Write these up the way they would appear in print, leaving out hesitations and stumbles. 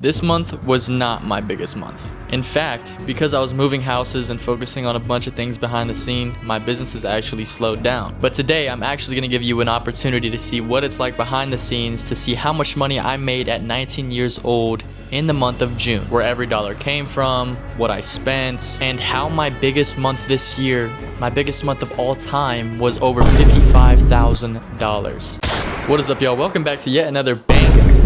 This month was not my biggest month. In fact, because I was moving houses and focusing on a bunch of things behind the scene, my business has actually slowed down. But today, I'm actually going to give you an opportunity to see what it's like behind the scenes, to see how much money I made at 19 years old in the month of June, where every dollar came from, what I spent, and how my biggest month this year, my biggest month of all time, was over $55,000. What is up, y'all? Welcome back to yet another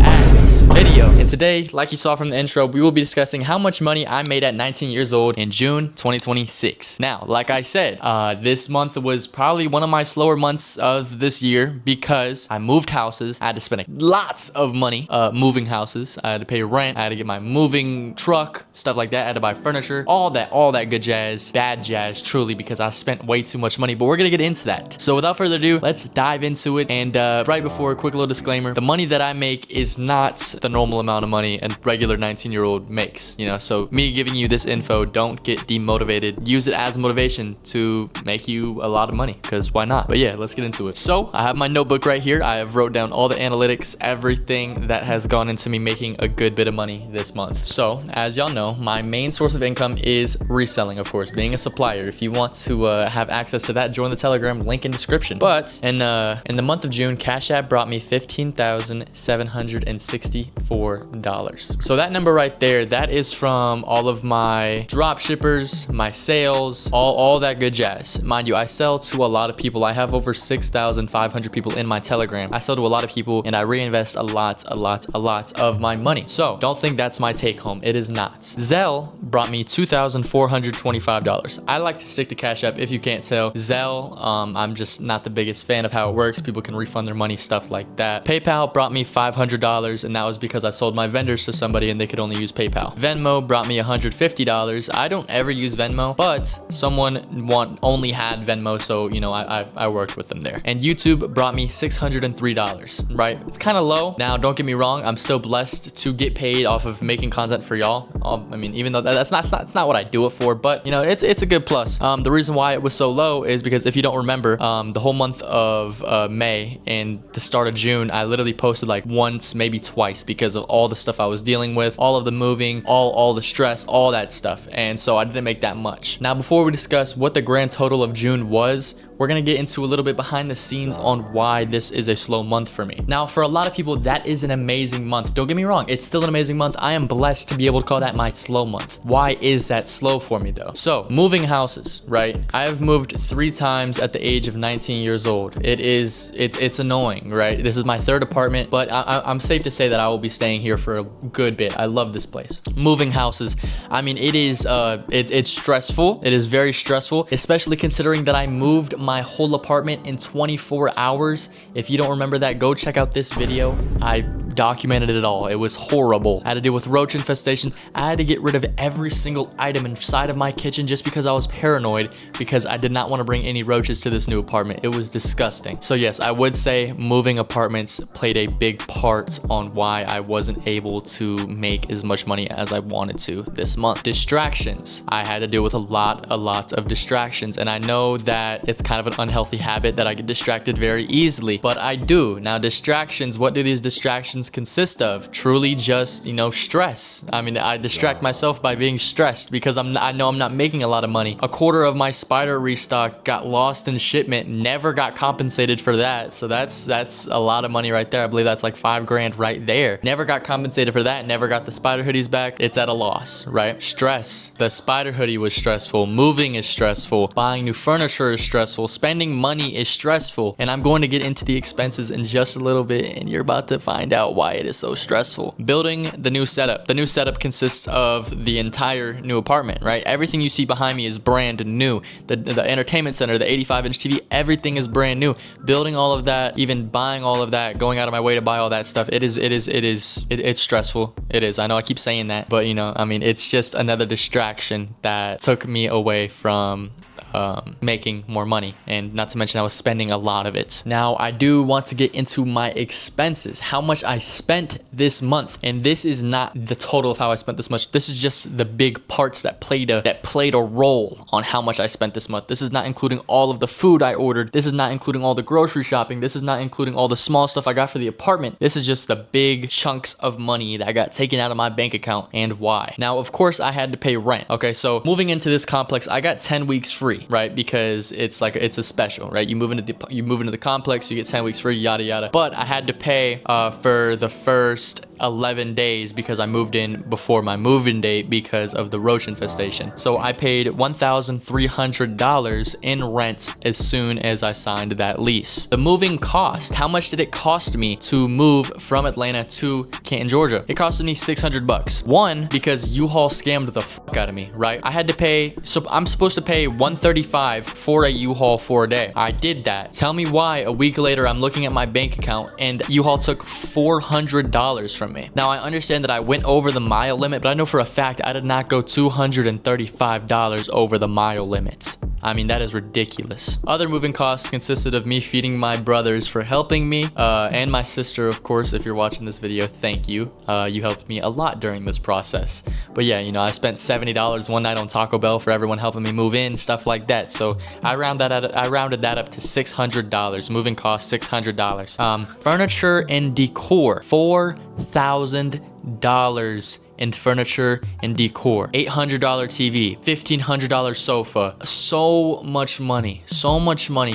ass video. And today, like you saw from the intro, we will be discussing how much money I made at 19 years old in June 2026. Now, like I said, this month was probably one of my slower months of this year because I moved houses. I had to spend lots of money moving houses. I had to pay rent. I had to get my moving truck, stuff like that. I had to buy furniture, all that good jazz, bad jazz, truly, because I spent way too much money. But we're gonna get into that. So without further ado, let's dive into it. And right before, a quick little disclaimer: the money that I make is not the normal amount of money a regular 19-year-old makes, you know. So me giving you this info, don't get demotivated. Use it as motivation to make you a lot of money, because why not? But yeah, let's get into it. So I have my notebook right here. I have wrote down all the analytics, everything that has gone into me making a good bit of money this month. So as y'all know, my main source of income is reselling, of course, being a supplier. If you want to have access to that, join the Telegram, link in description. But in the month of June, Cash App brought me $15,764. So that number right there, that is from all of my drop shippers, my sales, all that good jazz. Mind you, I sell to a lot of people. I have over 6,500 people in my Telegram. I sell to a lot of people, and I reinvest a lot of my money. So don't think that's my take home. It is not. Zelle brought me $2,425. I like to stick to Cash App if you can't tell. Zelle, I'm just not the biggest fan of how it works. People can refund their money, stuff like that. PayPal brought me $500, and that was because I sold my vendors to somebody and they could only use PayPal. Venmo brought me $150. I don't ever use Venmo, but someone only had Venmo, so you know, I worked with them there. And YouTube brought me $603, right? It's kind of low. Now, don't get me wrong, I'm still blessed to get paid off of making content for y'all. I mean, even though that's not what I do it for, but you know, it's a good plus. The reason why it was so low is because if you don't remember, the whole month of May and the start of June, I literally posted like once, maybe twice, because of all the stuff I was dealing with, all of the moving, all the stress, all that stuff. And so I didn't make that much. Now, before we discuss what the grand total of June was, we're gonna get into a little bit behind the scenes on why this is a slow month for me. Now, for a lot of people, that is an amazing month. Don't get me wrong, it's still an amazing month. I am blessed to be able to call that my slow month. Why is that slow for me though? So, moving houses, right? I have moved 3 times at the age of 19 years old. It's annoying, right? This is my 3rd apartment, but I'm safe to say that I will be staying here for a good bit. I love this place. Moving houses, I mean, it's stressful. It is very stressful, especially considering that I moved my whole apartment in 24 hours. If you don't remember that, go check out this video. I documented it all. It was horrible. I had to deal with roach infestation. I had to get rid of every single item inside of my kitchen just because I was paranoid, because I did not want to bring any roaches to this new apartment. It was disgusting. So yes, I would say moving apartments played a big part on why I wasn't able to make as much money as I wanted to this month. Distractions. I had to deal with a lot of distractions, and I know that it's kind of an unhealthy habit that I get distracted very easily, but I do. Now, distractions, what do these distractions consist of? Truly just, you know, stress. I mean, I distract myself by being stressed because I know I'm not making a lot of money. A quarter of my spider restock got lost in shipment, never got compensated for that. So that's a lot of money right there. I believe that's like $5,000 right there. Never got compensated for that, never got the spider hoodies back. It's at a loss, right? Stress. The spider hoodie was stressful. Moving is stressful. Buying new furniture is stressful. Spending money is stressful. And I'm going to get into the expenses in just a little bit, and you're about to find out why it is so stressful. Building the new setup. The new setup consists of the entire new apartment, right? Everything you see behind me is brand new. The entertainment center, the 85-inch TV, everything is brand new. Building all of that, even buying all of that, going out of my way to buy all that stuff, it's stressful. It is. I know I keep saying that, but you know, I mean, it's just another distraction that took me away from making more money, and not to mention I was spending a lot of it. Now I do want to get into my expenses, how much I spent this month, and this is not the total of how I spent this much. This is just the big parts that played a role on how much I spent this month. This is not including all of the food I ordered. This is not including all the grocery shopping. This is not including all the small stuff I got for the apartment. This is just the big chunks of money that got taken out of my bank account, and why. Now, of course, I had to pay rent. Okay, so moving into this complex, I got 10 weeks free, right? Because it's a special, right? You move into the complex, you get 10 weeks free, yada yada. But I had to pay for the first 11 days because I moved in before my move-in date because of the roach infestation. So I paid $1,300 in rent as soon as I signed that lease. The moving cost, how much did it cost me to move from Atlanta to Canton, Georgia? It costed me $600. One, because U-Haul scammed the fuck out of me, right? I had to pay, so I'm supposed to pay $135 for a U-Haul for a day. I did that. Tell me why a week later I'm looking at my bank account and U-Haul took $400 from me. Now I understand that I went over the mile limit, but I know for a fact I did not go $235 over the mile limit. I mean, that is ridiculous. Other moving costs consisted of me feeding my brothers for helping me, and my sister, of course. If you're watching this video, thank you. You helped me a lot during this process. But yeah, you know, I spent $70 one night on Taco Bell for everyone helping me move in, stuff like that. So I rounded that up to $600. Moving costs $600. Furniture and decor, $4,000 in furniture and decor. $800 TV, $1,500 sofa. So much money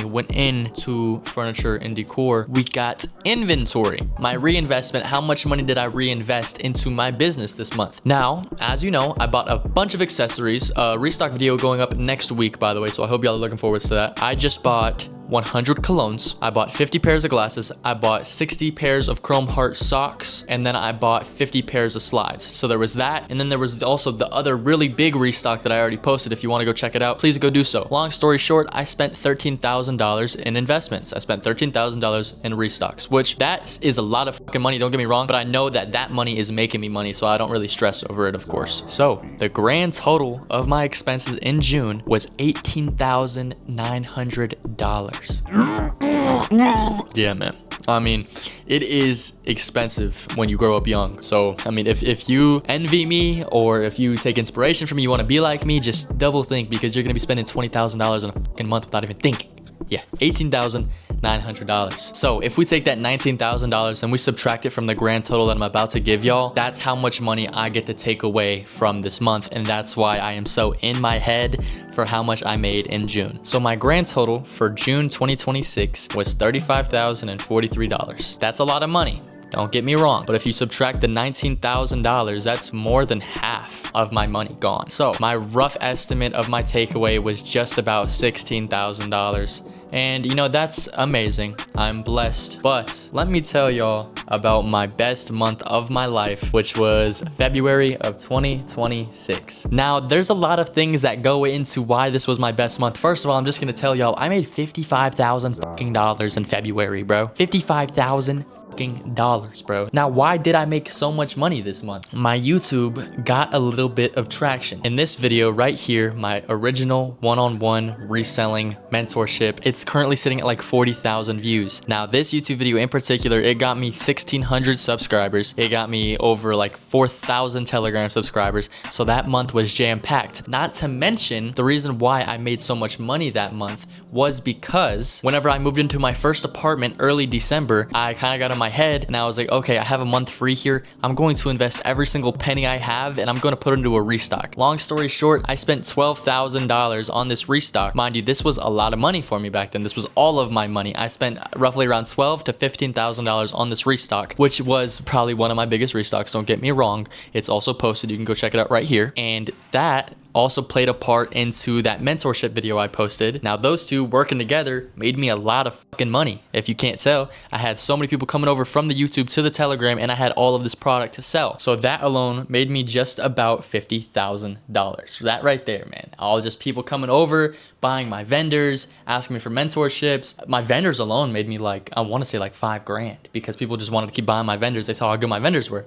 went into furniture and decor. We got inventory. My reinvestment, how much money did I reinvest into my business this month? Now, as you know, I bought a bunch of accessories. Restock video going up next week, by the way, so I hope y'all are looking forward to that. I just bought 100 colognes. I bought 50 pairs of glasses. I bought 60 pairs of Chrome Heart socks, and then I bought 50 pairs of slides. So there was that, and then there was also the other really big restock that I already posted. If you want to go check it out, please go do so. Long story short, I spent $13,000 in investments. I spent $13,000 in restocks, which that is a lot of fucking money, don't get me wrong, but I know that that money is making me money, so I don't really stress over it, of course. So the grand total of my expenses in June was $18,900. Yeah, man. I mean, it is expensive when you grow up young. So, I mean, if you envy me or if you take inspiration from me, you want to be like me, just double think, because you're going to be spending $20,000 in a fucking month without even thinking. Yeah, $18,900. So if we take that $19,000 and we subtract it from the grand total that I'm about to give y'all, that's how much money I get to take away from this month. And that's why I am so in my head for how much I made in June. So my grand total for June 2026 was $35,043. That's a lot of money. Don't get me wrong, but if you subtract the $19,000, that's more than half of my money gone. So my rough estimate of my takeaway was just about $16,000. And you know, that's amazing. I'm blessed. But let me tell y'all about my best month of my life, which was February of 2026. Now, there's a lot of things that go into why this was my best month. First of all, I'm just gonna tell y'all, I made $55,000 in February, bro. $55,000 bro. Now, why did I make so much money this month? My YouTube got a little bit of traction. In this video right here, my original one-on-one reselling mentorship, it's currently sitting at like 40,000 views. Now, this YouTube video in particular, it got me 1,600 subscribers. It got me over like 4,000 Telegram subscribers. So that month was jam-packed. Not to mention, the reason why I made so much money that month was because whenever I moved into my first apartment early December, I kind of got in my head and I was like, okay, I have a month free here. I'm going to invest every single penny I have and I'm going to put it into a restock. Long story short, I spent $12,000 on this restock. Mind you, this was a lot of money for me back then. This was all of my money. I spent roughly around $12,000 to $15,000 on this restock, which was probably one of my biggest restocks. Don't get me wrong. It's also posted. You can go check it out right here. And that also played a part into that mentorship video I posted. Now, those two working together made me a lot of fucking money. If you can't tell, I had so many people coming over from the YouTube to the Telegram and I had all of this product to sell. So that alone made me just about $50,000. That right there, man. All just people coming over, buying my vendors, asking me for mentorships. My vendors alone made me like, I want to say like $5,000 because people just wanted to keep buying my vendors. They saw how good my vendors were.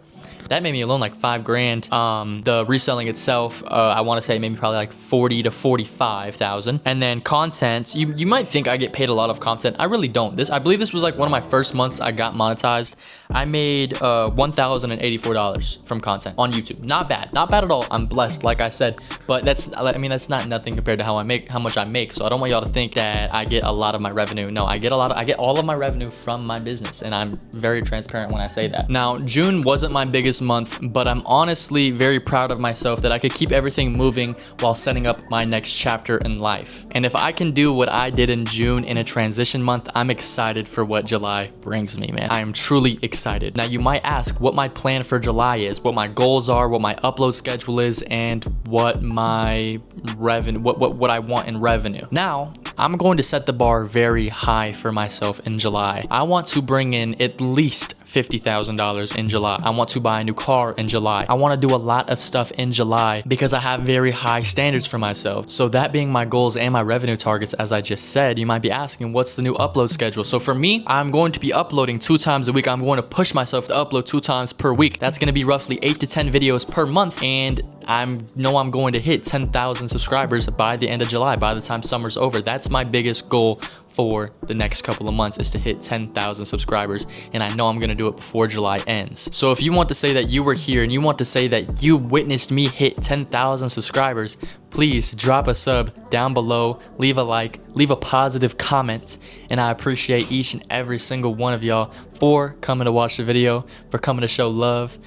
That made me alone like 5 grand. The reselling itself, I want to say maybe probably like 40 to 45,000. And then content, you might think I get paid a lot of content. I really don't. I believe this was like one of my first months I got monetized. I made $1,084 from content on YouTube. Not bad at all. I'm blessed, like I said, but that's not nothing compared to how much I make. So I don't want y'all to think that I get a lot of my revenue. No, I get all of my revenue from my business, and I'm very transparent when I say that. Now, June wasn't my biggest month, but I'm honestly very proud of myself that I could keep everything moving while setting up my next chapter in life. And if I can do what I did in June in a transition month, I'm excited for what July brings me, man. I am truly excited. Now, you might ask what my plan for July is, what my goals are, what my upload schedule is, and what my revenue, what I want in revenue. Now, I'm going to set the bar very high for myself in July. I want to bring in at least $50,000 in July. I want to buy a new car in July. I want to do a lot of stuff in July because I have very high standards for myself. So that being my goals and my revenue targets, as I just said, you might be asking, what's the new upload schedule? So for me, I'm going to be uploading 2 times a week. I'm going to push myself to upload 2 times per week. That's going to be roughly 8 to 10 videos per month. And I'm going to hit 10,000 subscribers by the end of July, by the time summer's over. That's my biggest goal for the next couple of months, is to hit 10,000 subscribers, and I know I'm gonna do it before July ends. So if you want to say that you were here and you want to say that you witnessed me hit 10,000 subscribers, please drop a sub down below, leave a like, leave a positive comment, and I appreciate each and every single one of y'all for coming to watch the video, for coming to show love.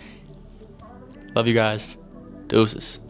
Love you guys. Deuces.